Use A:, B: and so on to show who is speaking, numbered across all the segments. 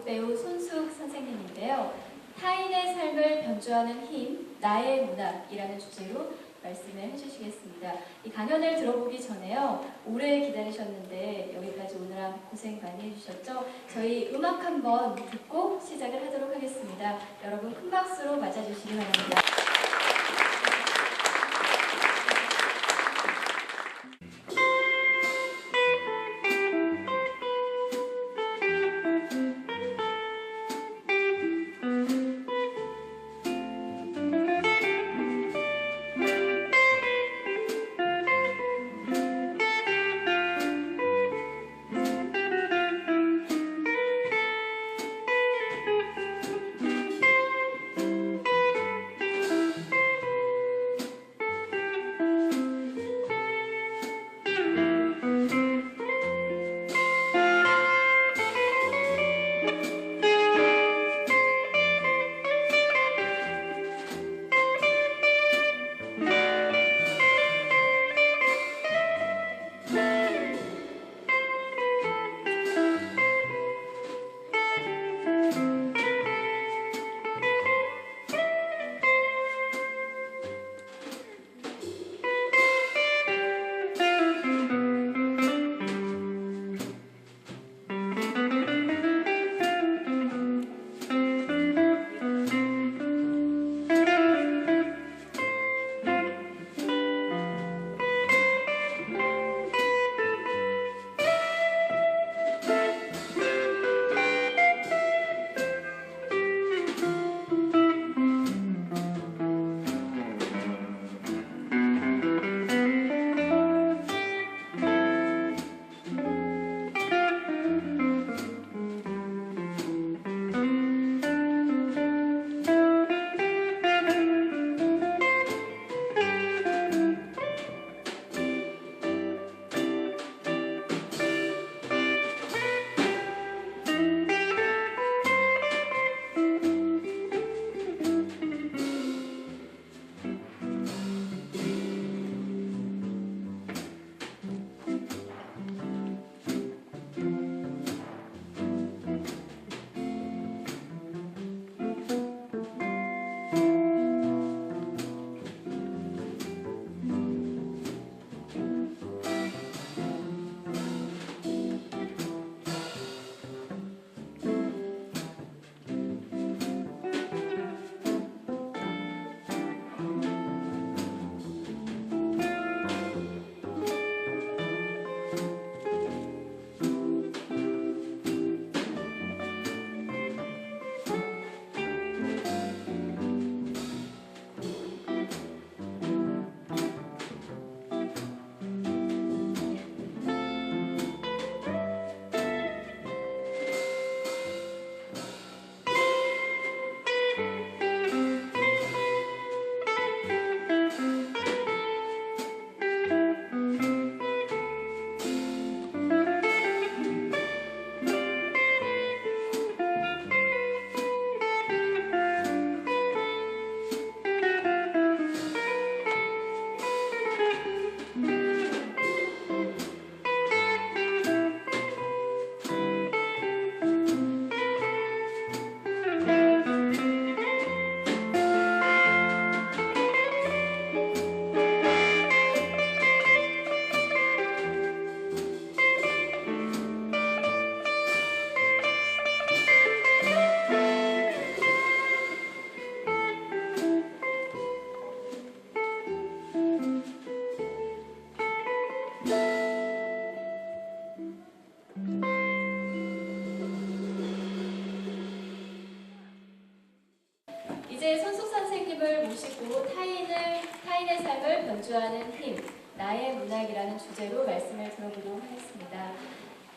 A: 연극배우 손숙 선생님인데요. 타인의 삶을 변주하는 힘, 나의 문학이라는 주제로 말씀을 해주시겠습니다. 이 강연을 들어보기 전에요, 오래 기다리셨는데 여기까지 오느라 고생 많이 해주셨죠? 저희 음악 한번 듣고 시작을 하도록 하겠습니다. 여러분 큰 박수로 맞아주시기 바랍니다. 이제 손숙 선생님을 모시고 타인의 삶을 변주하는 힘, 나의 문학이라는 주제로 말씀을 들어보도록 하겠습니다.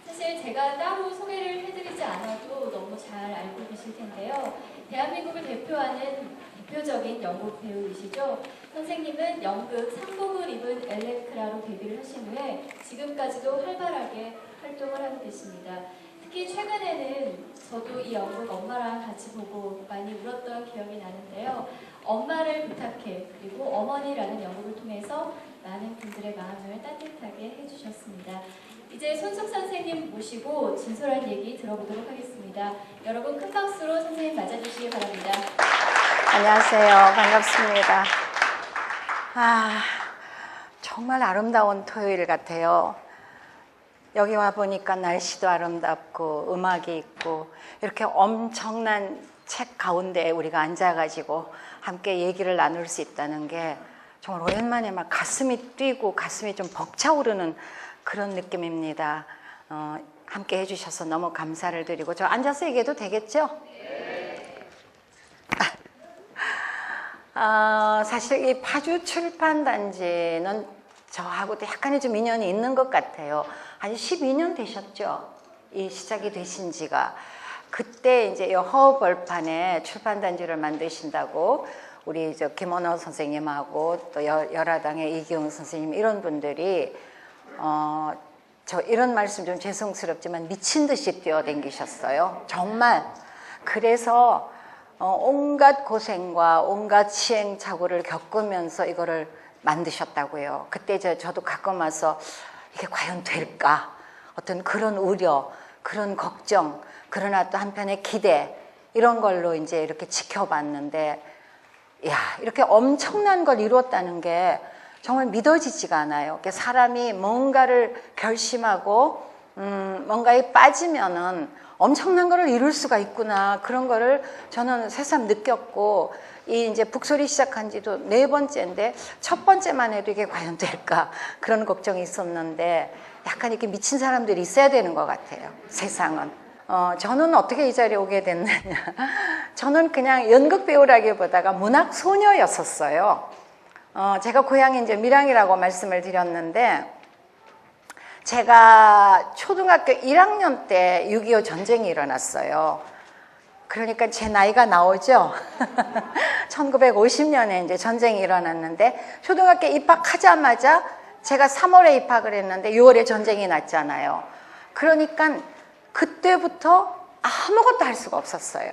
A: 사실 제가 따로 소개를 해드리지 않아도 너무 잘 알고 계실 텐데요. 대한민국을 대표하는 대표적인 연극 배우이시죠. 선생님은 연극 상복을 입은 엘레크라로 데뷔를 하신 후에 지금까지도 활발하게 활동을 하고 계십니다. 특히 최근에는 저도 이 연극 엄마랑 같이 보고 많이 울었던 기억이 나는데요. 엄마를 부탁해 그리고 어머니라는 연극을 통해서 많은 분들의 마음을 따뜻하게 해주셨습니다. 이제 손숙 선생님 모시고 진솔한 얘기 들어보도록 하겠습니다. 여러분 큰 박수로 선생님 맞아주시기 바랍니다.
B: 안녕하세요. 반갑습니다. 정말 아름다운 토요일 같아요. 여기 와 보니까 날씨도 아름답고 음악이 있고 이렇게 엄청난 책 가운데 우리가 앉아가지고 함께 얘기를 나눌 수 있다는 게 정말 오랜만에 막 가슴이 뛰고 가슴이 좀 벅차오르는 그런 느낌입니다. 함께 해주셔서 너무 감사를 드리고 저 앉아서 얘기해도 되겠죠? 사실 이 파주 출판단지는 저하고도 약간의 좀 인연이 있는 것 같아요. 한 12년 되셨죠? 이 시작이 되신 지가. 그때 이제 허벌판에 출판단지를 만드신다고 우리 김원호 선생님하고 또 열화당의 이기웅 선생님 이런 분들이 저 이런 말씀 좀 죄송스럽지만 미친 듯이 뛰어댕기셨어요. 정말. 그래서 온갖 고생과 온갖 시행착오를 겪으면서 이거를 만드셨다고요. 그때 저도 가끔 와서 이게 과연 될까? 어떤 그런 우려, 그런 걱정, 그러나 또 한편의 기대 이런 걸로 이제 이렇게 지켜봤는데 야, 이렇게 엄청난 걸 이루었다는 게 정말 믿어지지가 않아요. 사람이 뭔가를 결심하고 뭔가에 빠지면은 엄청난 거를 이룰 수가 있구나. 그런 거를 저는 새삼 느꼈고 이 이제 북소리 시작한 지도 4번째인데 첫 번째만 해도 이게 과연 될까? 그런 걱정이 있었는데 약간 이렇게 미친 사람들이 있어야 되는 것 같아요. 세상은. 저는 어떻게 이 자리에 오게 됐느냐. 저는 그냥 연극 배우라기보다가 문학 소녀였었어요. 제가 고향이 이제 밀양이라고 말씀을 드렸는데 제가 초등학교 1학년 때 6.25 전쟁이 일어났어요. 그러니까 제 나이가 나오죠. 1950년에 이제 전쟁이 일어났는데 초등학교 입학하자마자 제가 3월에 입학을 했는데 6월에 전쟁이 났잖아요. 그러니까 그때부터 아무것도 할 수가 없었어요.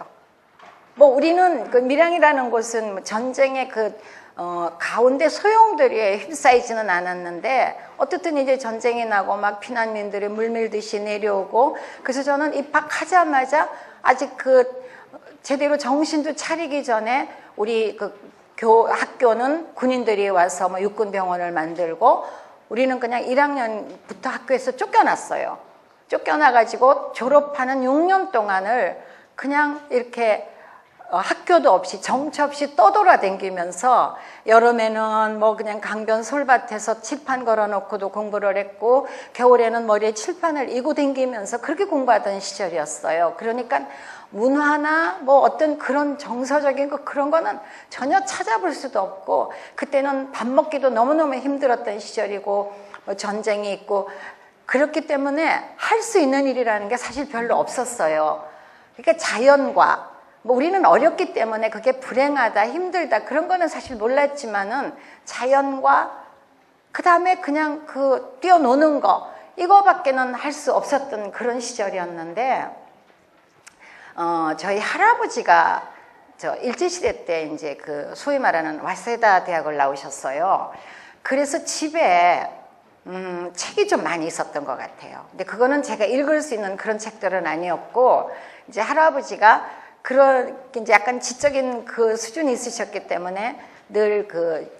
B: 뭐 우리는 그 밀양이라는 곳은 전쟁의 가운데 소용돌이에 휩싸이지는 않았는데 어쨌든 이제 전쟁이 나고 막 피난민들이 물밀듯이 내려오고 그래서 저는 입학하자마자 아직 제대로 정신도 차리기 전에 우리 학교는 군인들이 와서 뭐 육군병원을 만들고 우리는 그냥 1학년부터 학교에서 쫓겨났어요. 쫓겨나가지고 졸업하는 6년 동안을 그냥 이렇게 학교도 없이 정처 없이 떠돌아다니면서 여름에는 뭐 그냥 강변 솔밭에서 칠판 걸어놓고도 공부를 했고 겨울에는 머리에 칠판을 이고 다니면서 그렇게 공부하던 시절이었어요. 그러니까 문화나 뭐 어떤 그런 정서적인 그런 거는 전혀 찾아볼 수도 없고 그때는 밥 먹기도 너무너무 힘들었던 시절이고 뭐 전쟁이 있고 그렇기 때문에 할 수 있는 일이라는 게 사실 별로 없었어요. 그러니까 자연과 뭐 우리는 어렸기 때문에 그게 불행하다, 힘들다 그런 거는 사실 몰랐지만은 자연과 그 다음에 그냥 뛰어노는 거 이거밖에는 할 수 없었던 그런 시절이었는데 저희 할아버지가 일제시대 때 이제 소위 말하는 와세다 대학을 나오셨어요. 그래서 집에 책이 좀 많이 있었던 것 같아요. 근데 그거는 제가 읽을 수 있는 그런 책들은 아니었고 이제 할아버지가 이제 약간 지적인 수준이 있으셨기 때문에 늘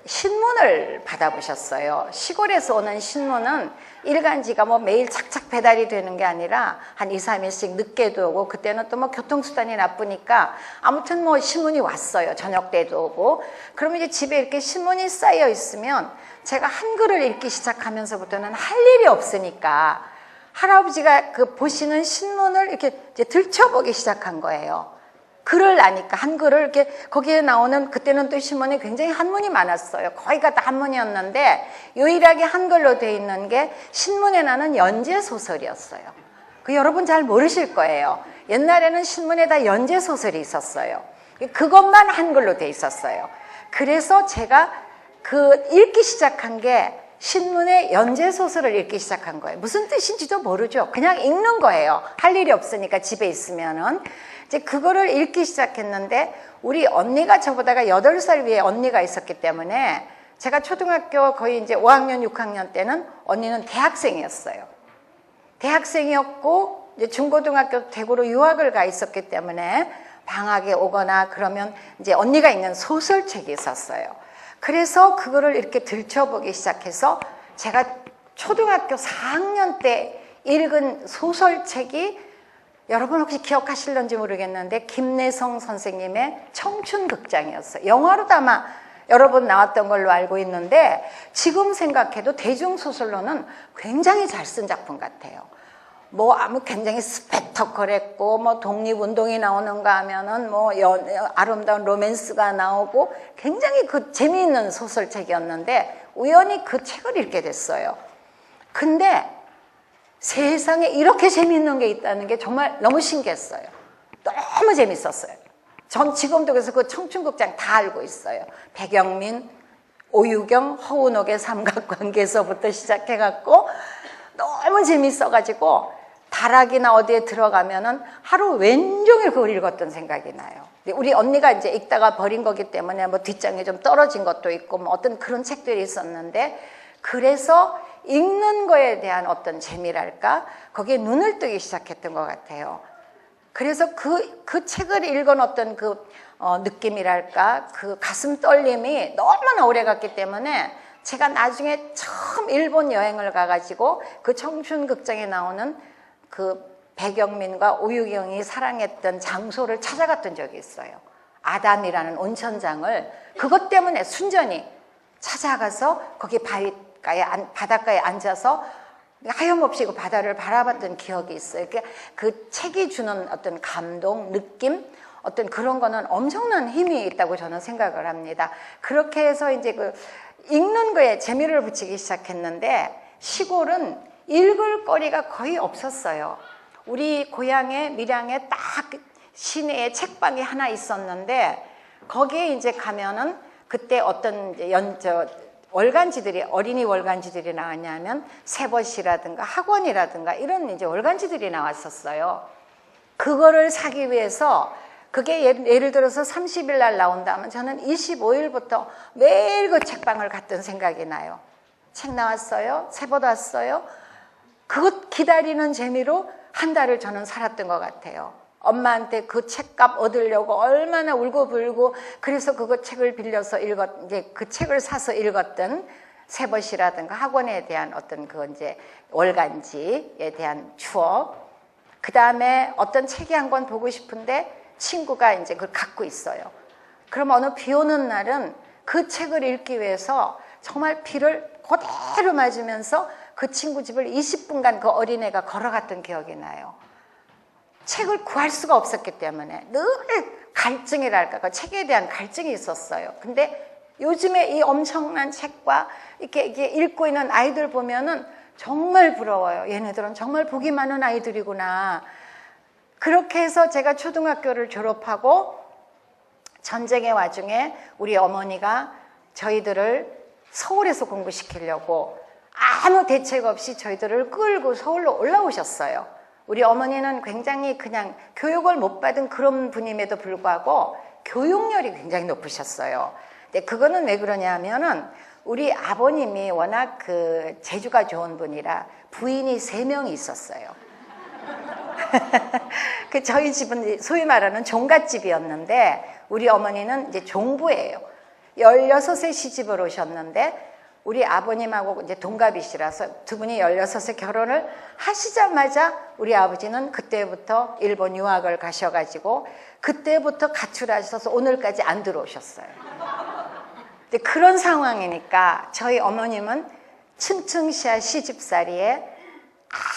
B: 신문을 받아보셨어요. 시골에서 오는 신문은 일간지가 뭐 매일 착착 배달이 되는 게 아니라 한 2, 3일씩 늦게도 오고 그때는 또 뭐 교통수단이 나쁘니까 아무튼 뭐 신문이 왔어요. 저녁 때도 오고. 그러면 이제 집에 이렇게 신문이 쌓여 있으면 제가 한글을 읽기 시작하면서부터는 할 일이 없으니까 할아버지가 보시는 신문을 이렇게 이제 들춰보기 시작한 거예요. 글을 아니까 한글을 이렇게 거기에 나오는 그때는 또 신문에 굉장히 한문이 많았어요. 거의가 다 한문이었는데 유일하게 한글로 돼 있는 게 신문에 나는 연재 소설이었어요. 여러분 잘 모르실 거예요. 옛날에는 신문에 다 연재 소설이 있었어요. 그것만 한글로 돼 있었어요. 그래서 제가 읽기 시작한 게 신문의 연재 소설을 읽기 시작한 거예요. 무슨 뜻인지도 모르죠. 그냥 읽는 거예요. 할 일이 없으니까 집에 있으면은. 이제 그거를 읽기 시작했는데 우리 언니가 저보다가 8살 위에 언니가 있었기 때문에 제가 초등학교 거의 이제 5학년, 6학년 때는 언니는 대학생이었어요. 대학생이었고 이제 중고등학교 대구로 유학을 가 있었기 때문에 방학에 오거나 그러면 이제 언니가 읽는 소설책이 있었어요. 그래서 그거를 이렇게 들춰보기 시작해서 제가 초등학교 4학년 때 읽은 소설책이 여러분 혹시 기억하실런지 모르겠는데 김내성 선생님의 청춘극장이었어요. 영화로도 아마 여러 번 나왔던 걸로 알고 있는데 지금 생각해도 대중소설로는 굉장히 잘 쓴 작품 같아요. 뭐 아무 굉장히 스펙터클했고 뭐 독립운동이 나오는가 하면은 뭐 아름다운 로맨스가 나오고 굉장히 그 재미있는 소설책이었는데 우연히 그 책을 읽게 됐어요. 근데 세상에 이렇게 재미있는 게 있다는 게 정말 너무 신기했어요. 너무 재밌었어요. 전 지금도 그래서 그 청춘극장 다 알고 있어요. 백영민, 오유경, 허은옥의 삼각관계에서부터 시작해갖고 너무 재밌어가지고 다락이나 어디에 들어가면은 하루 왼종일 그걸 읽었던 생각이 나요. 우리 언니가 이제 읽다가 버린 거기 때문에 뭐 뒷장에 좀 떨어진 것도 있고 뭐 어떤 그런 책들이 있었는데 그래서 읽는 거에 대한 어떤 재미랄까 거기에 눈을 뜨기 시작했던 것 같아요. 그래서 그 책을 읽은 어떤 느낌이랄까 그 가슴 떨림이 너무나 오래 갔기 때문에 제가 나중에 처음 일본 여행을 가가지고 그 청춘극장에 나오는 그 백영민과 오유경이 사랑했던 장소를 찾아갔던 적이 있어요. 아담이라는 온천장을 그것 때문에 순전히 찾아가서 거기 바닷가에 앉아서 하염없이 그 바다를 바라봤던 기억이 있어요. 그 책이 주는 어떤 감동, 느낌, 어떤 그런 거는 엄청난 힘이 있다고 저는 생각을 합니다. 그렇게 해서 이제 그 읽는 거에 재미를 붙이기 시작했는데 시골은 읽을 거리가 거의 없었어요. 우리 고향에 밀양에 딱 시내에 책방이 하나 있었는데 거기에 이제 가면은 그때 어떤 월간지들이 어린이 월간지들이 나왔냐면 세벗이라든가 학원이라든가 이런 이제 월간지들이 나왔었어요. 그거를 사기 위해서 그게 예를 들어서 30일 날 나온다면 저는 25일부터 매일 그 책방을 갔던 생각이 나요. 책 나왔어요? 세벗 왔어요? 그것 기다리는 재미로 한 달을 저는 살았던 것 같아요. 엄마한테 그 책값 얻으려고 얼마나 울고불고 그래서 그거 책을 빌려서 이제 그 책을 사서 읽었던 세벗이라든가 학원에 대한 어떤 그 이제 월간지에 대한 추억. 그 다음에 어떤 책이 한 권 보고 싶은데 친구가 이제 그걸 갖고 있어요. 그럼 어느 비 오는 날은 그 책을 읽기 위해서 정말 비를 그대로 맞으면서 그 친구 집을 20분간 그 어린애가 걸어갔던 기억이 나요. 책을 구할 수가 없었기 때문에 늘 갈증이랄까 그 책에 대한 갈증이 있었어요. 근데 요즘에 이 엄청난 책과 이렇게 읽고 있는 아이들 보면은 정말 부러워요. 얘네들은 정말 복이 많은 아이들이구나. 그렇게 해서 제가 초등학교를 졸업하고 전쟁의 와중에 우리 어머니가 저희들을 서울에서 공부시키려고 아무 대책 없이 저희들을 끌고 서울로 올라오셨어요. 우리 어머니는 굉장히 그냥 교육을 못 받은 그런 분임에도 불구하고 교육열이 굉장히 높으셨어요. 근데 그거는 왜 그러냐면은 우리 아버님이 워낙 그 재주가 좋은 분이라 부인이 3명이 있었어요. 그 저희 집은 소위 말하는 종갓집이었는데 우리 어머니는 이제 종부예요. 16세 시집을 오셨는데 우리 아버님하고 이제 동갑이시라서 두 분이 16세 결혼을 하시자마자 우리 아버지는 그때부터 일본 유학을 가셔가지고 그때부터 가출하셔서 오늘까지 안 들어오셨어요. 근데 그런 상황이니까 저희 어머님은 층층시아 시집살이에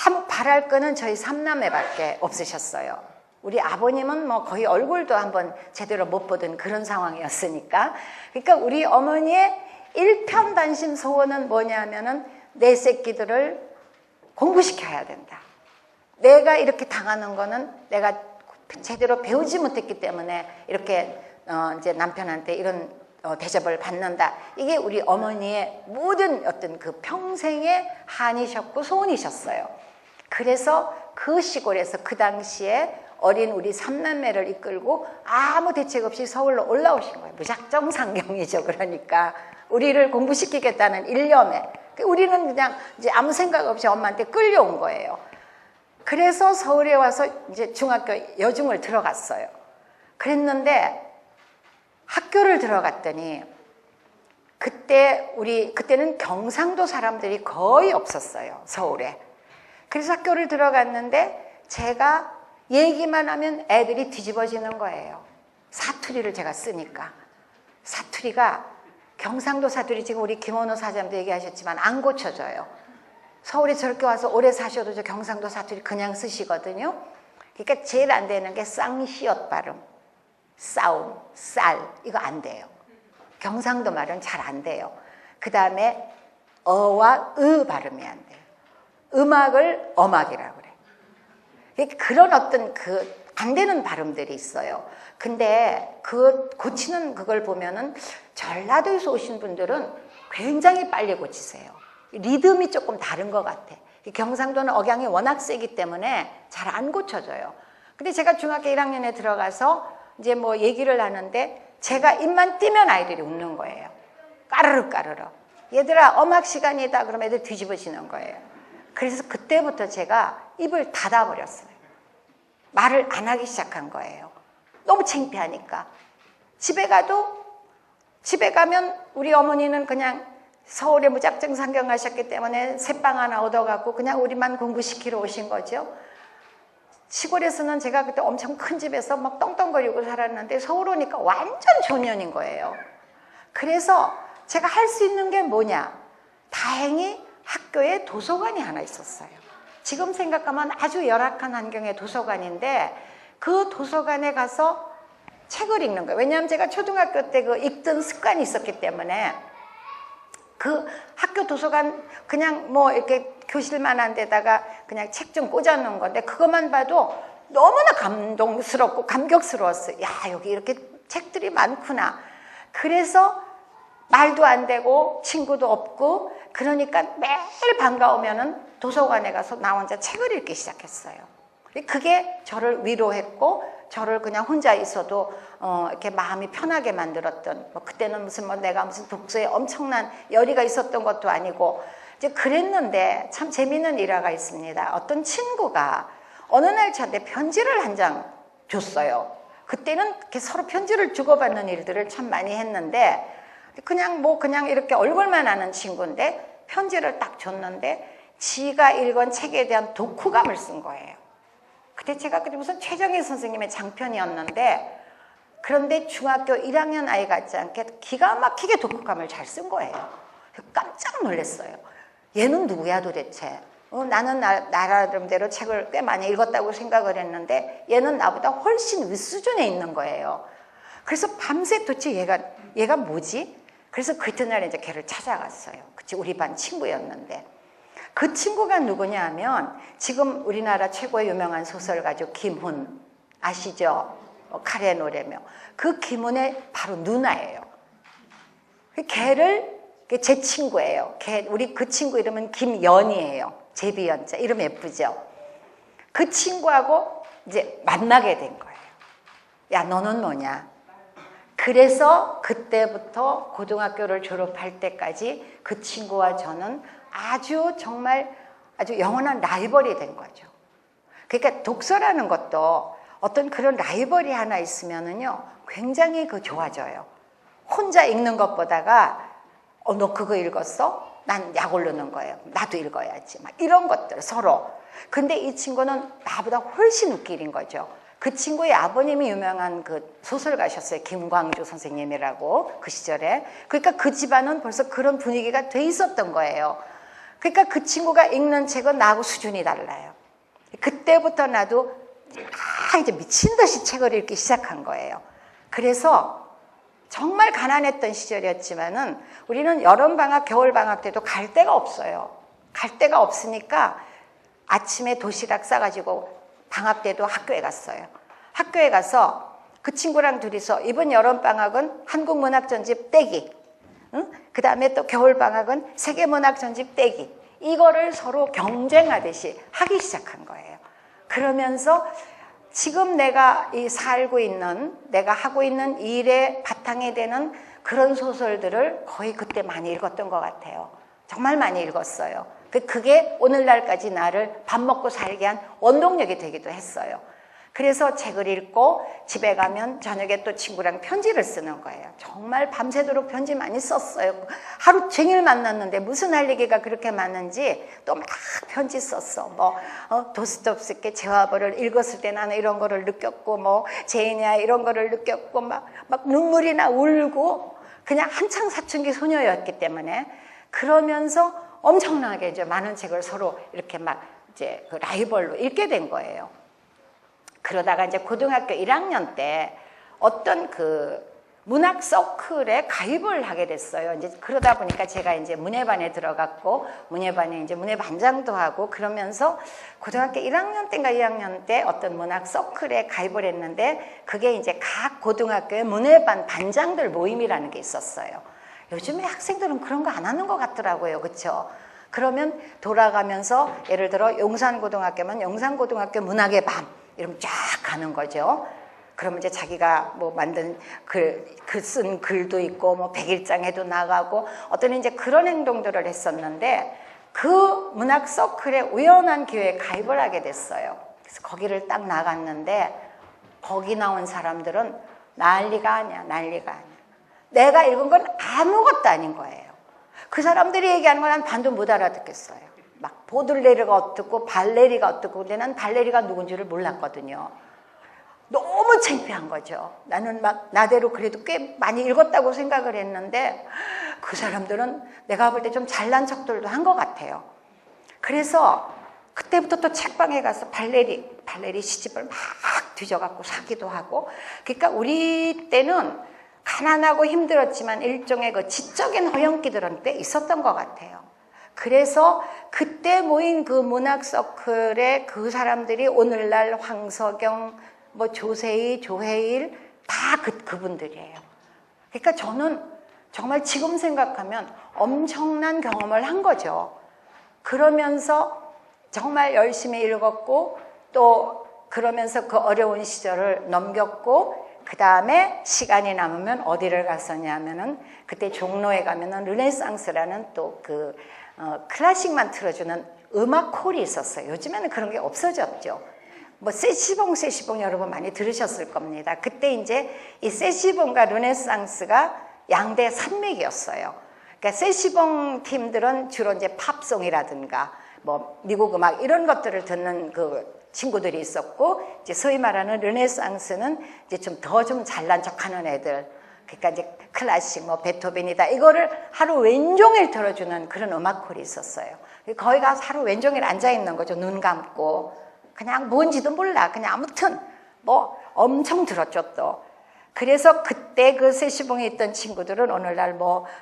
B: 아무 바랄 거는 저희 3남매밖에 없으셨어요. 우리 아버님은 뭐 거의 얼굴도 한번 제대로 못 보던 그런 상황이었으니까. 그러니까 우리 어머니의 일편단심 소원은 뭐냐면은 내 새끼들을 공부시켜야 된다. 내가 이렇게 당하는 거는 내가 제대로 배우지 못했기 때문에 이렇게 이제 남편한테 이런 대접을 받는다. 이게 우리 어머니의 모든 어떤 그 평생의 한이셨고 소원이셨어요. 그래서 그 시골에서 그 당시에 어린 우리 3남매를 이끌고 아무 대책 없이 서울로 올라오신 거예요. 무작정 상경이죠. 그러니까 우리를 공부시키겠다는 일념에 우리는 그냥 이제 아무 생각 없이 엄마한테 끌려온 거예요. 그래서 서울에 와서 이제 중학교 여중을 들어갔어요. 그랬는데 학교를 들어갔더니 그때는 경상도 사람들이 거의 없었어요, 서울에. 그래서 학교를 들어갔는데 제가 얘기만 하면 애들이 뒤집어지는 거예요. 사투리를 제가 쓰니까. 사투리가 경상도 사투리, 지금 우리 김원호 사장도 얘기하셨지만 안 고쳐져요. 서울에 저렇게 와서 오래 사셔도 저 경상도 사투리 그냥 쓰시거든요. 그러니까 제일 안 되는 게 쌍시옷 발음, 싸움, 쌀, 이거 안 돼요. 경상도 말은 잘 안 돼요. 그 다음에 어와 으 발음이 안 돼요. 음악을 어막이라고 그래. 그런 어떤 안 되는 발음들이 있어요. 근데 고치는 그걸 보면은 전라도에서 오신 분들은 굉장히 빨리 고치세요. 리듬이 조금 다른 것 같아. 경상도는 억양이 워낙 세기 때문에 잘 안 고쳐져요. 근데 제가 중학교 1학년에 들어가서 이제 뭐 얘기를 하는데 제가 입만 띄면 아이들이 웃는 거예요. 까르르 까르르. 얘들아 음악 시간이다 그러면 애들 뒤집어지는 거예요. 그래서 그때부터 제가 입을 닫아버렸어요. 말을 안 하기 시작한 거예요. 너무 창피하니까. 집에 가면 우리 어머니는 그냥 서울에 무작정 상경하셨기 때문에 새빵 하나 얻어갖고 그냥 우리만 공부시키러 오신 거죠. 시골에서는 제가 그때 엄청 큰 집에서 막 떵떵거리고 살았는데 서울 오니까 완전 초년인 거예요. 그래서 제가 할 수 있는 게 뭐냐. 다행히 학교에 도서관이 하나 있었어요. 지금 생각하면 아주 열악한 환경의 도서관인데 그 도서관에 가서 책을 읽는 거예요. 왜냐하면 제가 초등학교 때 읽던 습관이 있었기 때문에 그 학교 도서관 그냥 뭐 이렇게 교실만 한 데다가 그냥 책 좀 꽂아놓은 건데 그것만 봐도 너무나 감동스럽고 감격스러웠어요. 야, 여기 이렇게 책들이 많구나. 그래서 말도 안 되고 친구도 없고 그러니까 매일 반가우면은 도서관에 가서 나 혼자 책을 읽기 시작했어요. 그게 저를 위로했고 저를 그냥 혼자 있어도 이렇게 마음이 편하게 만들었던, 뭐 그때는 내가 무슨 독서에 엄청난 열의가 있었던 것도 아니고 이제 그랬는데 참 재미있는 일화가 있습니다. 어떤 친구가 어느 날 저한테 편지를 한 장 줬어요. 그때는 이렇게 서로 편지를 주고받는 일들을 참 많이 했는데 그냥 이렇게 얼굴만 아는 친구인데 편지를 딱 줬는데 지가 읽은 책에 대한 독후감을 쓴 거예요. 그때 제가 그때 무슨 최정희 선생님의 장편이었는데 그런데 중학교 1학년 아이 같지 않게 기가 막히게 독후감을 잘 쓴 거예요. 깜짝 놀랐어요. 얘는 누구야 도대체? 나는 나름대로 책을 꽤 많이 읽었다고 생각을 했는데 얘는 나보다 훨씬 윗수준에 있는 거예요. 그래서 밤새 도대체 얘가 뭐지? 그래서 그 이튿날 이제 걔를 찾아갔어요. 그치, 우리 반 친구였는데. 그 친구가 누구냐 하면 지금 우리나라 최고의 유명한 소설가죠. 김훈. 아시죠? 칼의 노래며. 그 김훈의 바로 누나예요. 걔를, 제 친구예요. 우리 그 친구 이름은 김연이에요. 제비연자. 이름 예쁘죠? 그 친구하고 이제 만나게 된 거예요. 야, 너는 뭐냐? 그래서 그때부터 고등학교를 졸업할 때까지 그 친구와 저는 정말 아주 영원한 라이벌이 된 거죠. 그러니까 독서라는 것도 어떤 그런 라이벌이 하나 있으면은요, 굉장히 좋아져요. 혼자 읽는 것보다가, 너 그거 읽었어? 난 약 오르는 거예요. 나도 읽어야지. 막 이런 것들 서로. 근데 이 친구는 나보다 훨씬 웃길인 거죠. 그 친구의 아버님이 유명한 소설가셨어요. 김광주 선생님이라고 그 시절에. 그러니까 그 집안은 벌써 그런 분위기가 돼 있었던 거예요. 그러니까 그 친구가 읽는 책은 나하고 수준이 달라요. 그때부터 나도 이제 미친 듯이 책을 읽기 시작한 거예요. 그래서 정말 가난했던 시절이었지만은 우리는 여름방학, 겨울방학 때도 갈 데가 없어요. 갈 데가 없으니까 아침에 도시락 싸가지고 방학 때도 학교에 갔어요. 학교에 가서 그 친구랑 둘이서 이번 여름방학은 한국문학전집 떼기, 그 다음에 또 겨울방학은 세계문학전집 떼기, 이거를 서로 경쟁하듯이 하기 시작한 거예요. 그러면서 지금 내가 내가 하고 있는 일의 바탕이 되는 그런 소설들을 거의 그때 많이 읽었던 것 같아요. 정말 많이 읽었어요. 그게 오늘날까지 나를 밥 먹고 살게 한 원동력이 되기도 했어요. 그래서 책을 읽고 집에 가면 저녁에 또 친구랑 편지를 쓰는 거예요. 정말 밤새도록 편지 많이 썼어요. 하루 종일 만났는데 무슨 할 얘기가 그렇게 많은지 또 막 편지 썼어. 도스토옙스키 제화벌을 읽었을 때 나는 이런 거를 느꼈고, 제이냐 이런 거를 느꼈고, 막 눈물이 나 울고, 그냥 한창 사춘기 소녀였기 때문에. 그러면서 엄청나게 이제 많은 책을 서로 이렇게 막 이제 그 라이벌로 읽게 된 거예요. 그러다가 이제 고등학교 1학년 때 어떤 그 문학 서클에 가입을 하게 됐어요. 이제 그러다 보니까 제가 이제 문예반에 들어갔고, 문예반에 이제 문예반장도 하고, 그러면서 고등학교 1학년 때인가 2학년 때 어떤 문학 서클에 가입을 했는데, 그게 이제 각 고등학교의 문예반 반장들 모임이라는 게 있었어요. 요즘에 학생들은 그런 거 안 하는 것 같더라고요. 그렇죠? 그러면 돌아가면서 예를 들어 용산고등학교면 용산고등학교 문학의 밤 이러면 쫙 가는 거죠. 그러면 이제 자기가 만든 글 쓴 글도 있고, 백일장에도 나가고, 어떤 이제 그런 행동들을 했었는데, 그 문학 서클에 우연한 기회에 가입을 하게 됐어요. 그래서 거기를 딱 나갔는데, 거기 나온 사람들은 난리가 아니야. 내가 읽은 건 아무것도 아닌 거예요. 그 사람들이 얘기하는 건 난 반도 못 알아듣겠어요. 막 보들레르가 어떻고 발레리가 어떻고, 근데 난 발레리가 누군지를 몰랐거든요. 너무 창피한 거죠. 나는 막 나대로 그래도 꽤 많이 읽었다고 생각을 했는데, 그 사람들은 내가 볼 때 좀 잘난 척들도 한 것 같아요. 그래서 그때부터 또 책방에 가서 발레리 시집을 막 뒤져갖고 사기도 하고. 그러니까 우리 때는 가난하고 힘들었지만 일종의 그 지적인 허영기들은 꽤 있었던 것 같아요. 그래서 그때 모인 그 문학 서클에 그 사람들이 오늘날 황석영, 조세희, 조혜일 다 그분들이에요. 그러니까 저는 정말 지금 생각하면 엄청난 경험을 한 거죠. 그러면서 정말 열심히 읽었고, 또 그러면서 그 어려운 시절을 넘겼고, 그 다음에 시간이 남으면 어디를 갔었냐면은, 그때 종로에 가면은 르네상스라는 또 클래식만 틀어주는 음악홀이 있었어요. 요즘에는 그런 게 없어졌죠. 세시봉 여러분 많이 들으셨을 겁니다. 그때 이제 이 세시봉과 르네상스가 양대 산맥이었어요. 그러니까 세시봉 팀들은 주로 이제 팝송이라든가 미국 음악 이런 것들을 듣는 그 친구들이 있었고, 이제 소위 말하는 르네상스는 이제 좀 잘난 척하는 애들. 그러니까 이제 클래식, 베토벤이다 이거를 하루 왼종일 들어주는 그런 음악홀이 있었어요. 거기 가서 하루 왼종일 앉아 있는 거죠. 눈 감고. 그냥 뭔지도 몰라. 그냥 아무튼 엄청 들었죠 또. 그래서 그때 그 세시봉에 있던 친구들은 오늘날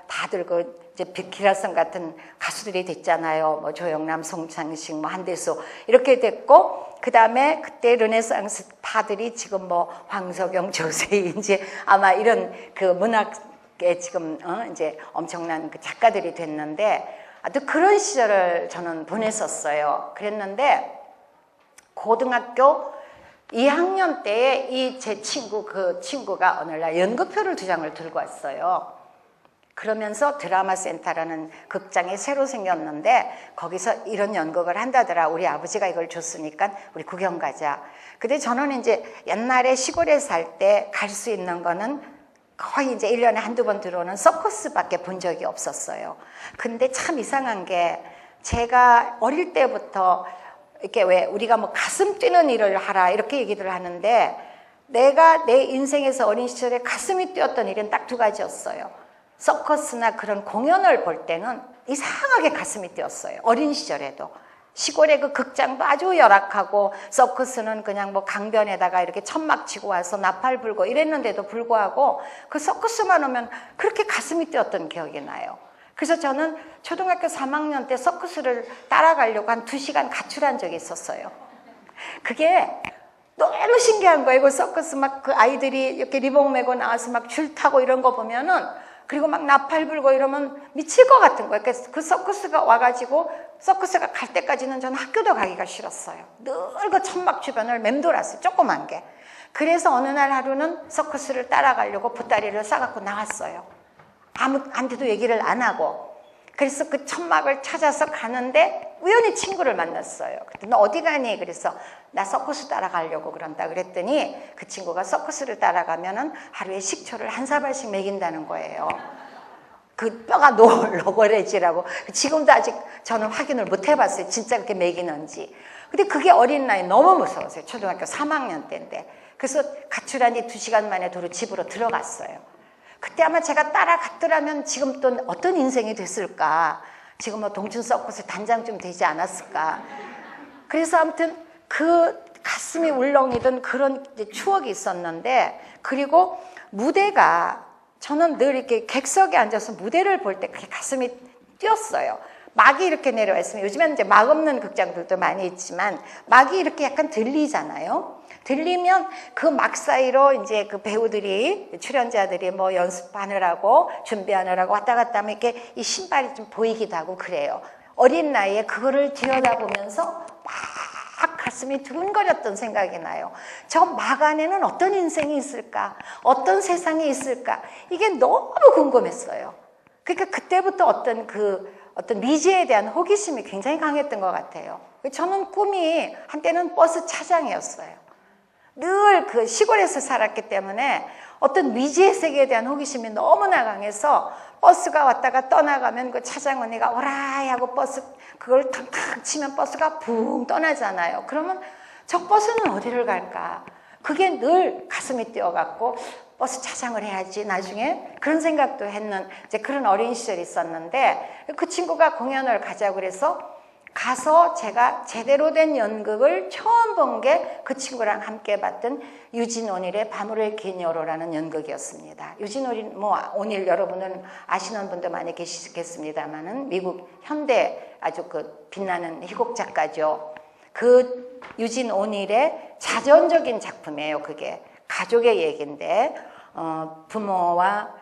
B: 다들 이제 기라성 같은 가수들이 됐잖아요. 조영남, 송창식, 한대수 이렇게 됐고, 그 다음에 그때 르네상스 파들이 지금 황석영, 조세희 이제 아마 이런 그 문학에 지금 이제 엄청난 그 작가들이 됐는데, 아주 그런 시절을 저는 보냈었어요. 그랬는데 고등학교 2학년 때에 제 친구가 오늘날 연극표를 2장을 들고 왔어요. 그러면서 드라마 센터라는 극장이 새로 생겼는데 거기서 이런 연극을 한다더라. 우리 아버지가 이걸 줬으니까 우리 구경 가자. 근데 저는 이제 옛날에 시골에 살 때 갈 수 있는 거는 거의 이제 1년에 한두 번 들어오는 서커스밖에 본 적이 없었어요. 근데 참 이상한 게, 제가 어릴 때부터 이렇게 왜 우리가 가슴 뛰는 일을 하라 이렇게 얘기를 하는데, 내가 내 인생에서 어린 시절에 가슴이 뛰었던 일은 딱 2가지였어요. 서커스나 그런 공연을 볼 때는 이상하게 가슴이 뛰었어요. 어린 시절에도. 시골의 그 극장도 아주 열악하고, 서커스는 그냥 강변에다가 이렇게 천막 치고 와서 나팔 불고 이랬는데도 불구하고 그 서커스만 오면 그렇게 가슴이 뛰었던 기억이 나요. 그래서 저는 초등학교 3학년 때 서커스를 따라가려고 한 2시간 가출한 적이 있었어요. 그게 너무 신기한 거예요. 그 서커스 그 아이들이 이렇게 리본 메고 나와서 줄 타고 이런 거 보면은, 그리고 나팔 불고 이러면 미칠 것 같은 거예요. 그래서 그 서커스가 와가지고, 서커스가 갈 때까지는 저는 학교도 가기가 싫었어요. 늘 그 천막 주변을 맴돌았어요. 조그만 게. 그래서 어느 날 하루는 서커스를 따라가려고 보따리를 싸갖고 나왔어요. 아무한테도 얘기를 안 하고. 그래서 그 천막을 찾아서 가는데 우연히 친구를 만났어요. 그랬더니 너 어디 가니? 그래서 나 서커스 따라가려고 그런다 그랬더니 그 친구가 서커스를 따라가면은 하루에 식초를 한 사발씩 먹인다는 거예요. 그 뼈가 노골해지라고. 지금도 아직 저는 확인을 못 해봤어요. 진짜 그렇게 먹이는지. 근데 그게 어린 나이 너무 무서웠어요. 초등학교 3학년 때인데. 그래서 가출한 지 2시간 만에 도로 집으로 들어갔어요. 그때 아마 제가 따라갔더라면 지금 또 어떤 인생이 됐을까. 지금 뭐 동춘 서커스 단장 좀 되지 않았을까. 그래서 아무튼 그 가슴이 울렁이던 그런 추억이 있었는데, 그리고 무대가 저는 늘 이렇게 객석에 앉아서 무대를 볼 때 그렇게 가슴이 뛰었어요. 막이 이렇게 내려와 있으면, 요즘에는 이제 막 없는 극장들도 많이 있지만 막이 이렇게 약간 들리잖아요. 들리면 그 막 사이로 이제 그 배우들이, 출연자들이 뭐 연습하느라고 준비하느라고 왔다 갔다 하면 이렇게 이 신발이 좀 보이기도 하고 그래요. 어린 나이에 그거를 들여다보면서 막 가슴이 두근거렸던 생각이 나요. 저 막 안에는 어떤 인생이 있을까? 어떤 세상이 있을까? 이게 너무 궁금했어요. 그러니까 그때부터 어떤 미지에 대한 호기심이 굉장히 강했던 것 같아요. 저는 꿈이 한때는 버스 차장이었어요. 늘 그 시골에서 살았기 때문에 어떤 미지의 세계에 대한 호기심이 너무나 강해서 버스가 왔다가 떠나가면 그 차장 언니가 오라이 하고 버스 그걸 탕탕 치면 버스가 붕 떠나잖아요. 그러면 저 버스는 어디를 갈까? 그게 늘 가슴이 뛰어갖고 버스 차장을 해야지 나중에, 그런 생각도 했는 이제 그런 어린 시절이 있었는데, 그 친구가 공연을 가자고 그래서 가서 제가 제대로 된 연극을 처음 본 게 그 친구랑 함께 봤던 유진 오닐의 밤을 긴 여로라는 연극이었습니다. 유진 오닐 여러분은 아시는 분도 많이 계시겠습니다만은 미국 현대 아주 그 빛나는 희곡 작가죠. 그 유진 오닐의 자전적인 작품이에요. 그게 가족의 얘기인데, 부모와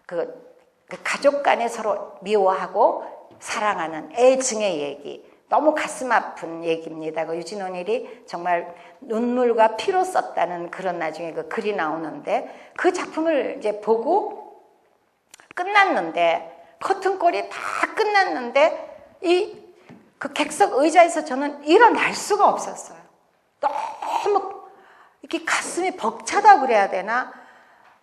B: 그 가족 간에 서로 미워하고 사랑하는 애증의 얘기. 너무 가슴 아픈 얘기입니다. 그 유진 오닐이 정말 눈물과 피로 썼다는 그런 나중에 그 글이 나오는데, 그 작품을 이제 보고 끝났는데, 커튼콜이 다 끝났는데, 그 객석 의자에서 저는 일어날 수가 없었어요. 너무 이렇게 가슴이 벅차다 그래야 되나?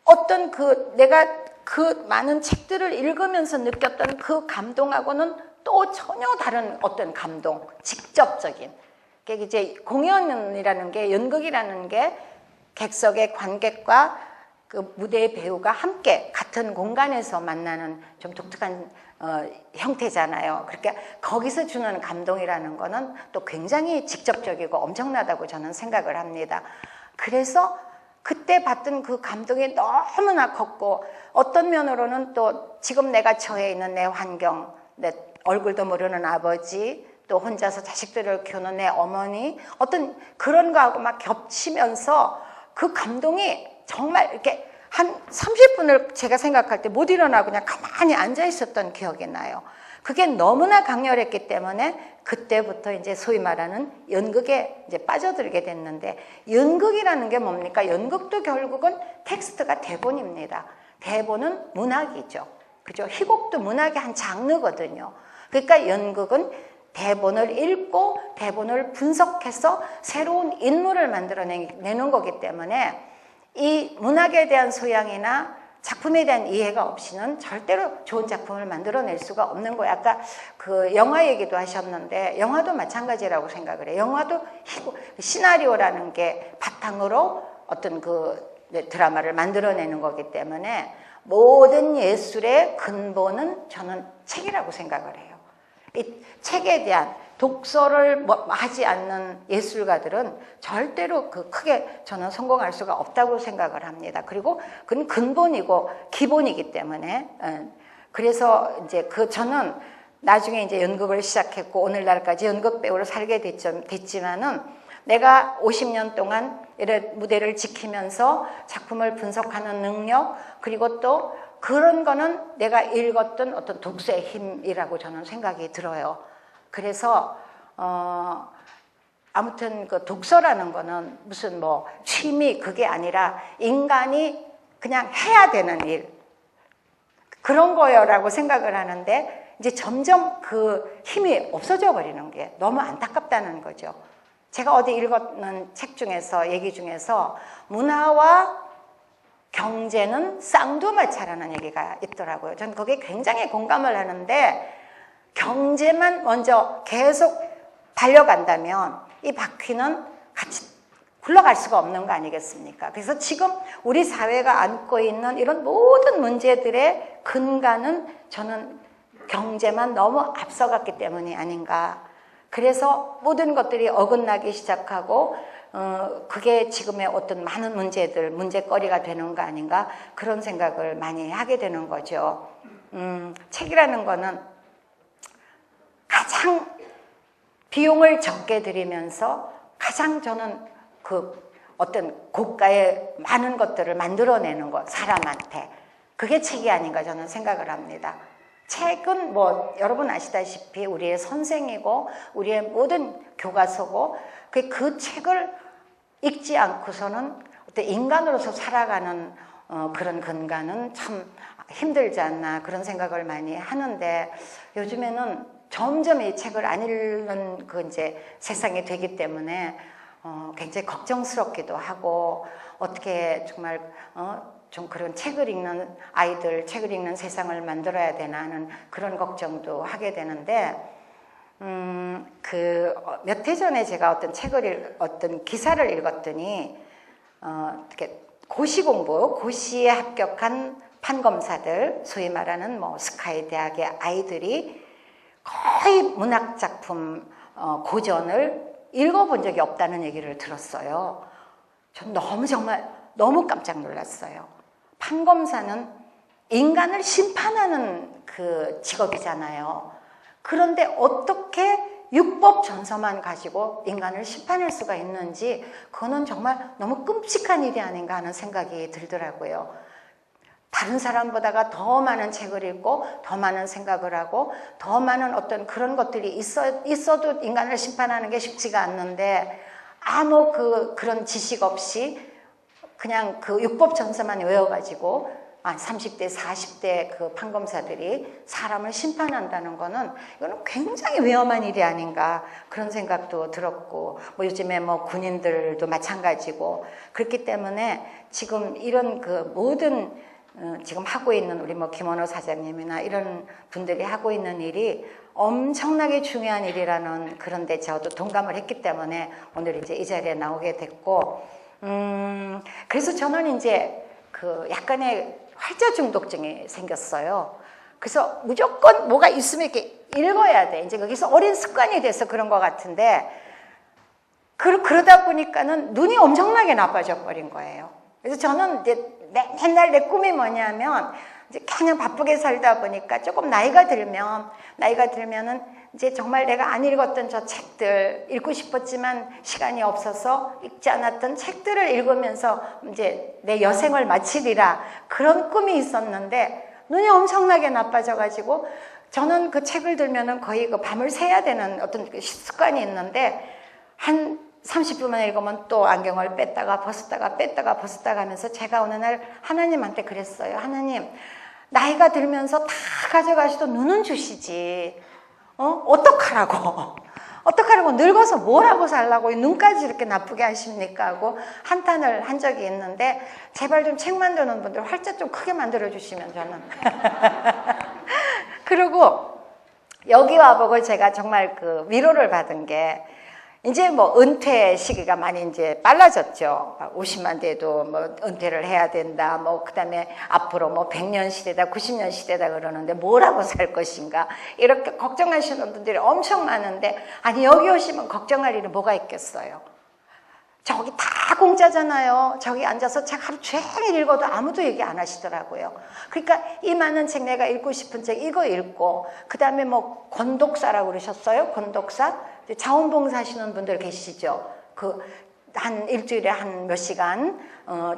B: 어떤 내가 그 많은 책들을 읽으면서 느꼈던 그 감동하고는 또 전혀 다른 어떤 감동, 직접적인. 그러니까 이제 공연이라는 게, 연극이라는 게 객석의 관객과 그 무대의 배우가 함께 같은 공간에서 만나는 좀 독특한 형태잖아요. 그러니까 거기서 주는 감동이라는 거는 또 굉장히 직접적이고 엄청나다고 저는 생각을 합니다. 그래서 그때 봤던 그 감동이 너무나 컸고, 어떤 면으로는 또 지금 내가 처해 있는 내 환경, 내 얼굴도 모르는 아버지, 또 혼자서 자식들을 키우는 내 어머니, 어떤 그런 거하고 막 겹치면서 그 감동이 정말 이렇게 한 30분을 제가 생각할 때 못 일어나고 그냥 가만히 앉아 있었던 기억이 나요. 그게 너무나 강렬했기 때문에 그때부터 이제 소위 말하는 연극에 이제 빠져들게 됐는데, 연극이라는 게 뭡니까? 연극도 결국은 텍스트가 대본입니다. 대본은 문학이죠. 그죠? 희곡도 문학의 한 장르거든요. 그러니까 연극은 대본을 읽고 대본을 분석해서 새로운 인물을 만들어내는 거기 때문에 이 문학에 대한 소양이나 작품에 대한 이해가 없이는 절대로 좋은 작품을 만들어낼 수가 없는 거예요. 아까 그 영화 얘기도 하셨는데, 영화도 마찬가지라고 생각을 해요. 영화도 시나리오라는 게 바탕으로 어떤 드라마를 만들어내는 거기 때문에 모든 예술의 근본은 저는 책이라고 생각을 해요. 이 책에 대한 독서를 하지 않는 예술가들은 절대로 크게 저는 성공할 수가 없다고 생각을 합니다. 그리고 그건 근본이고 기본이기 때문에. 그래서 이제 저는 나중에 이제 연극을 시작했고 오늘날까지 연극 배우로 살게 됐지만은, 내가 50년 동안 이런 무대를 지키면서 작품을 분석하는 능력, 그리고 또 그런 거는 내가 읽었던 어떤 독서의 힘이라고 저는 생각이 들어요. 그래서 아무튼 그 독서라는 거는 무슨 취미, 그게 아니라 인간이 그냥 해야 되는 일, 그런 거요라고 생각을 하는데, 이제 점점 그 힘이 없어져 버리는 게 너무 안타깝다는 거죠. 제가 어디 읽었는 책 중에서, 얘기 중에서 문화와 경제는 쌍두마차라는 얘기가 있더라고요. 저는 거기에 굉장히 공감을 하는데, 경제만 먼저 계속 달려간다면 이 바퀴는 같이 굴러갈 수가 없는 거 아니겠습니까? 그래서 지금 우리 사회가 안고 있는 이런 모든 문제들의 근간은 저는 경제만 너무 앞서갔기 때문이 아닌가. 그래서 모든 것들이 어긋나기 시작하고 그게 지금의 어떤 많은 문제들, 문제거리가 되는 거 아닌가, 그런 생각을 많이 하게 되는 거죠. 책이라는 거는 가장 비용을 적게 들이면서 가장 저는 그 어떤 고가의 많은 것들을 만들어내는 것, 사람한테. 그게 책이 아닌가 저는 생각을 합니다. 책은 뭐 여러분 아시다시피 우리의 선생이고 우리의 모든 교과서고, 그 책을 읽지 않고서는 어떤 인간으로서 살아가는 그런 근간은 참 힘들지 않나, 그런 생각을 많이 하는데, 요즘에는 점점 이 책을 안 읽는 그 이제 세상이 되기 때문에 굉장히 걱정스럽기도 하고, 어떻게 정말 좀 그런 책을 읽는 아이들, 책을 읽는 세상을 만들어야 되나 하는 그런 걱정도 하게 되는데, 몇 해 전에 제가 어떤 기사를 읽었더니, 이렇게 고시에 합격한 판검사들, 소위 말하는 뭐 스카이 대학의 아이들이 거의 문학작품 고전을 읽어본 적이 없다는 얘기를 들었어요. 전 정말 너무 깜짝 놀랐어요. 판검사는 인간을 심판하는 그 직업이잖아요. 그런데 어떻게 율법 전서만 가지고 인간을 심판할 수가 있는지, 그거는 정말 너무 끔찍한 일이 아닌가 하는 생각이 들더라고요. 다른 사람보다가 더 많은 책을 읽고 더 많은 생각을 하고 더 많은 어떤 그런 것들이 있어도 인간을 심판하는 게 쉽지가 않는데, 아무 그런 지식 없이 그냥 그 율법 전서만 외워가지고 30대, 40대 그 판검사들이 사람을 심판한다는 거는, 이거는 굉장히 위험한 일이 아닌가, 그런 생각도 들었고, 뭐 요즘에 뭐 군인들도 마찬가지고, 그렇기 때문에 지금 이런 그 모든 지금 하고 있는 우리 뭐 김원호 사장님이나 이런 분들이 하고 있는 일이 엄청나게 중요한 일이라는 그런 데 저도 동감을 했기 때문에 오늘 이제 이 자리에 나오게 됐고, 그래서 저는 이제 그 약간의 활자 중독증이 생겼어요. 그래서 무조건 뭐가 있으면 이렇게 읽어야 돼. 이제 거기서 어린 습관이 돼서 그런 것 같은데, 그러다 보니까는 눈이 엄청나게 나빠져 버린 거예요. 그래서 저는 이제 맨날 내 꿈이 뭐냐면, 이제 그냥 바쁘게 살다 보니까 조금 나이가 들면은 이제 정말 내가 안 읽었던 저 책들, 읽고 싶었지만 시간이 없어서 읽지 않았던 책들을 읽으면서 이제 내 여생을 마치리라, 그런 꿈이 있었는데, 눈이 엄청나게 나빠져가지고 저는 그 책을 들면은 거의 그 밤을 새야 되는 어떤 습관이 있는데, 한 30분만 읽으면 또 안경을 뺐다가 벗었다가 하면서 제가 어느 날 하나님한테 그랬어요. 하나님, 나이가 들면서 다 가져가시도 눈은 주시지. 어떡하라고 늙어서 뭘 하고 살라고 눈까지 이렇게 나쁘게 하십니까 하고 한탄을 한 적이 있는데, 제발 좀 책 만드는 분들 활자 좀 크게 만들어 주시면 저는. 그리고 여기 와보고 제가 정말 그 위로를 받은 게, 이제 뭐 은퇴 시기가 많이 이제 빨라졌죠. 50만 돼도 뭐 은퇴를 해야 된다. 뭐 그다음에 앞으로 뭐 100년 시대다, 90년 시대다 그러는데 뭘 하고 살 것인가, 이렇게 걱정하시는 분들이 엄청 많은데, 아니 여기 오시면 걱정할 일은 뭐가 있겠어요. 저기 다 공짜잖아요. 저기 앉아서 책 하루 종일 읽어도 아무도 얘기 안 하시더라고요. 그러니까 이 많은 책, 내가 읽고 싶은 책 이거 읽고, 그 다음에 뭐 권독사라고 그러셨어요? 권독사? 자원봉사 하시는 분들 계시죠? 한 일주일에 한 몇 시간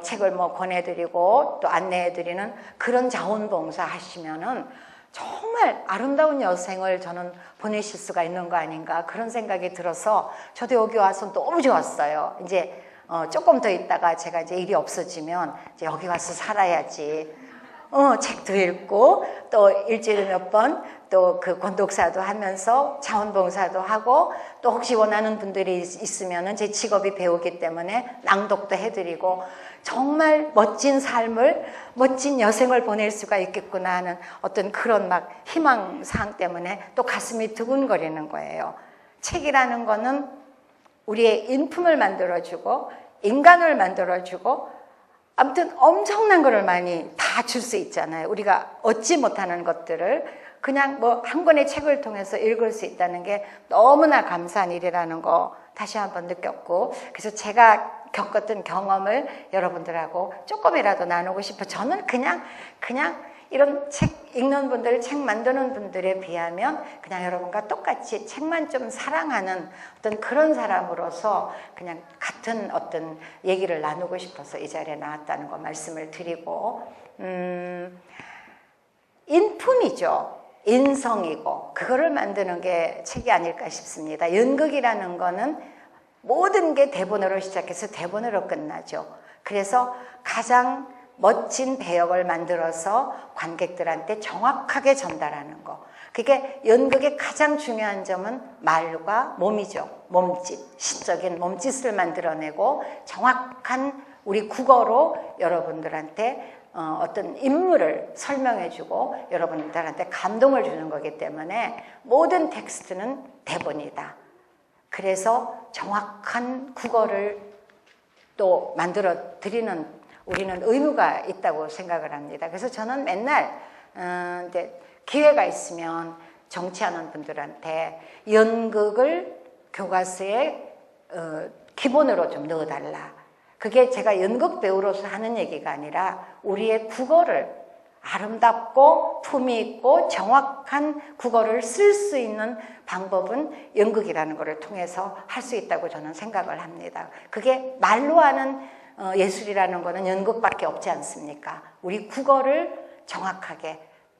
B: 책을 뭐 권해드리고 또 안내해드리는 그런 자원봉사 하시면은 정말 아름다운 여생을 저는 보내실 수가 있는 거 아닌가, 그런 생각이 들어서 저도 여기 와서 너무 좋았어요. 이제 조금 더 있다가 제가 이제 일이 없어지면 이제 여기 와서 살아야지. 책도 읽고 또 일주일에 몇 번 또 그 권독사도 하면서 자원봉사도 하고 또 혹시 원하는 분들이 있으면은 제 직업이 배우기 때문에 낭독도 해드리고 정말 멋진 삶을 멋진 여생을 보낼 수가 있겠구나 하는 어떤 그런 막 희망사항 때문에 또 가슴이 두근거리는 거예요. 책이라는 거는 우리의 인품을 만들어주고 인간을 만들어주고 아무튼 엄청난 거를 많이 다 줄 수 있잖아요. 우리가 얻지 못하는 것들을 그냥 뭐 한 권의 책을 통해서 읽을 수 있다는 게 너무나 감사한 일이라는 거 다시 한번 느꼈고, 그래서 제가 겪었던 경험을 여러분들하고 조금이라도 나누고 싶어. 저는 그냥 이런 책 읽는 분들, 책 만드는 분들에 비하면 그냥 여러분과 똑같이 책만 좀 사랑하는 어떤 그런 사람으로서 그냥 같은 어떤 얘기를 나누고 싶어서 이 자리에 나왔다는 거 말씀을 드리고, 인품이죠. 인성이고 그거를 만드는 게 책이 아닐까 싶습니다. 연극이라는 거는 모든 게 대본으로 시작해서 대본으로 끝나죠. 그래서 가장 멋진 배역을 만들어서 관객들한테 정확하게 전달하는 거. 그게 연극의 가장 중요한 점은 말과 몸이죠. 몸짓, 시적인 몸짓을 만들어내고 정확한 우리 국어로 여러분들한테 어떤 인물을 설명해주고 여러분들한테 감동을 주는 거기 때문에 모든 텍스트는 대본이다. 그래서 정확한 국어를 또 만들어 드리는 우리는 의무가 있다고 생각을 합니다. 그래서 저는 맨날 이제 기회가 있으면 정치하는 분들한테 연극을 교과서에 기본으로 좀 넣어달라. 그게 제가 연극 배우로서 하는 얘기가 아니라 우리의 국어를 아름답고 품위 있고 정확한 국어를 쓸 수 있는 방법은 연극이라는 것을 통해서 할 수 있다고 저는 생각을 합니다. 그게 말로 하는 예술이라는 거는 연극밖에 없지 않습니까? 우리 국어를 정확하게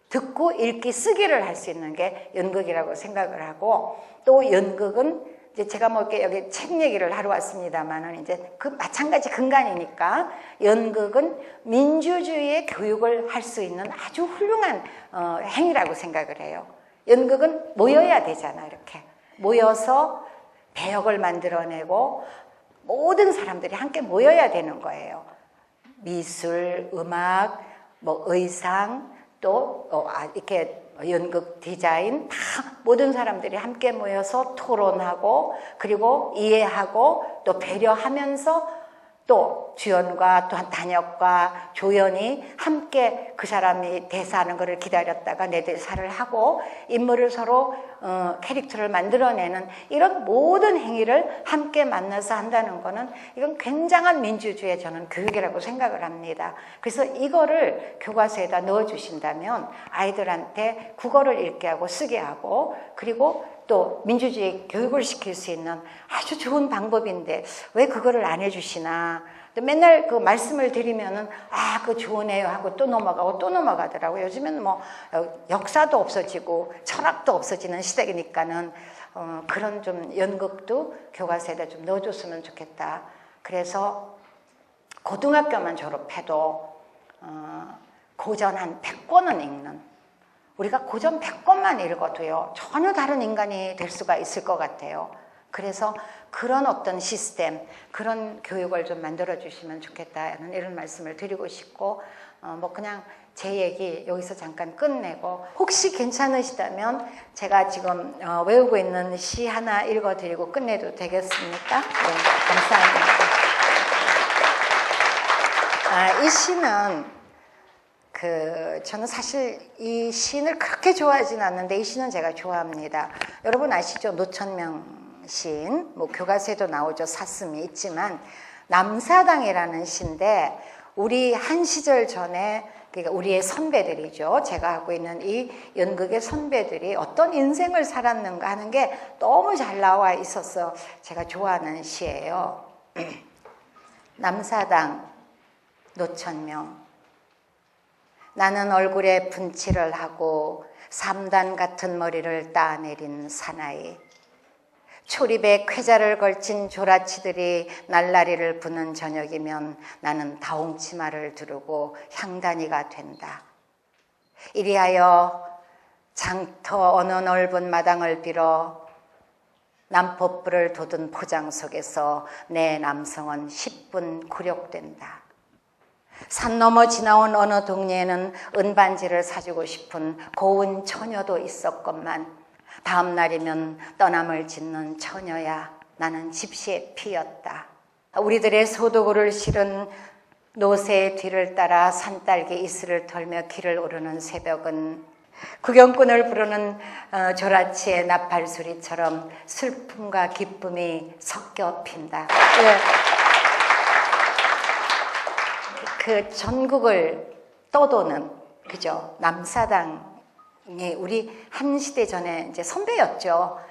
B: 듣고 읽기 쓰기를 할 수 있는 게 연극이라고 생각을 하고, 또 연극은 이제 제가 뭐 이렇게 여기 책 얘기를 하러 왔습니다만은 이제 그 마찬가지 근간이니까 연극은 민주주의의 교육을 할 수 있는 아주 훌륭한 행위라고 생각을 해요. 연극은 모여야 되잖아. 이렇게 모여서 배역을 만들어내고 모든 사람들이 함께 모여야 되는 거예요. 미술, 음악, 뭐 의상, 또 이렇게 연극 디자인 다 모든 사람들이 함께 모여서 토론하고 그리고 이해하고 또 배려하면서 또 주연과 또 단역과 조연이 함께 그 사람이 대사하는 것을 기다렸다가 내 대사를 하고 인물을 서로 캐릭터를 만들어내는 이런 모든 행위를 함께 만나서 한다는 거는 이건 굉장한 민주주의의 저는 교육이라고 생각을 합니다. 그래서 이거를 교과서에다 넣어주신다면 아이들한테 국어를 읽게 하고 쓰게 하고 그리고 또 민주주의 교육을 시킬 수 있는 아주 좋은 방법인데 왜 그거를 안 해주시나. 맨날 그 말씀을 드리면은 그거 좋으네요 하고 또 넘어가고 또 넘어가더라고요. 요즘에는 뭐 역사도 없어지고 철학도 없어지는 시대니까는 그런 좀 연극도 교과서에다 좀 넣어줬으면 좋겠다. 그래서 고등학교만 졸업해도 고전 한 100권은 읽는, 우리가 고전 100권만 읽어도요 전혀 다른 인간이 될 수가 있을 것 같아요. 그래서 그런 어떤 시스템, 그런 교육을 좀 만들어 주시면 좋겠다는 이런 말씀을 드리고 싶고, 뭐 그냥 제 얘기 여기서 잠깐 끝내고, 혹시 괜찮으시다면 제가 지금 외우고 있는 시 하나 읽어드리고 끝내도 되겠습니까? 네, 감사합니다. 이 시는 저는 사실 이 시인을 그렇게 좋아하진 않는데 이 시는 제가 좋아합니다. 여러분 아시죠? 노천명 시인, 뭐 교과서에도 나오죠. 사슴이 있지만 남사당이라는 시인데 우리 한 시절 전에, 그러니까 우리의 선배들이죠. 제가 하고 있는 이 연극의 선배들이 어떤 인생을 살았는가 하는 게 너무 잘 나와 있어서 제가 좋아하는 시예요. 남사당, 노천명. 나는 얼굴에 분칠을 하고 3단 같은 머리를 따내린 사나이. 초립에 쾌자를 걸친 조라치들이 날라리를 부는 저녁이면 나는 다홍치마를 두르고 향단이가 된다. 이리하여 장터 어느 넓은 마당을 빌어 남포불을 돋은 포장 속에서 내 남성은 10분 굴욕된다. 산 넘어 지나온 어느 동네에는 은반지를 사주고 싶은 고운 처녀도 있었건만 다음 날이면 떠남을 짓는 처녀야 나는 집시의 피였다. 우리들의 소도구를 실은 노새의 뒤를 따라 산딸기 이슬을 털며 길을 오르는 새벽은 구경꾼을 부르는 조라치의 나팔소리처럼 슬픔과 기쁨이 섞여 핀다. 그 전국을 떠도는 그죠 남사당이 우리 한 시대 전에 이제 선배였죠.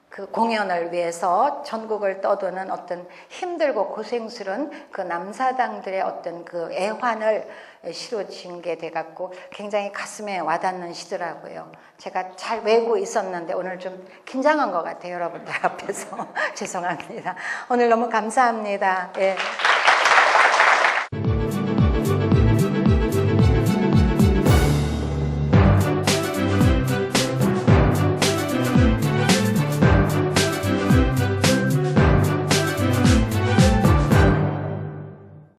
B: 그 공연을 위해서 전국을 떠도는 어떤 힘들고 고생스러운 그 남사당들의 어떤 그 애환을 실어준 게 돼갖고 굉장히 가슴에 와닿는 시더라고요. 제가 잘 외우고 있었는데 오늘 좀 긴장한 것 같아요. 여러분들 앞에서 죄송합니다. 오늘 너무 감사합니다. 예.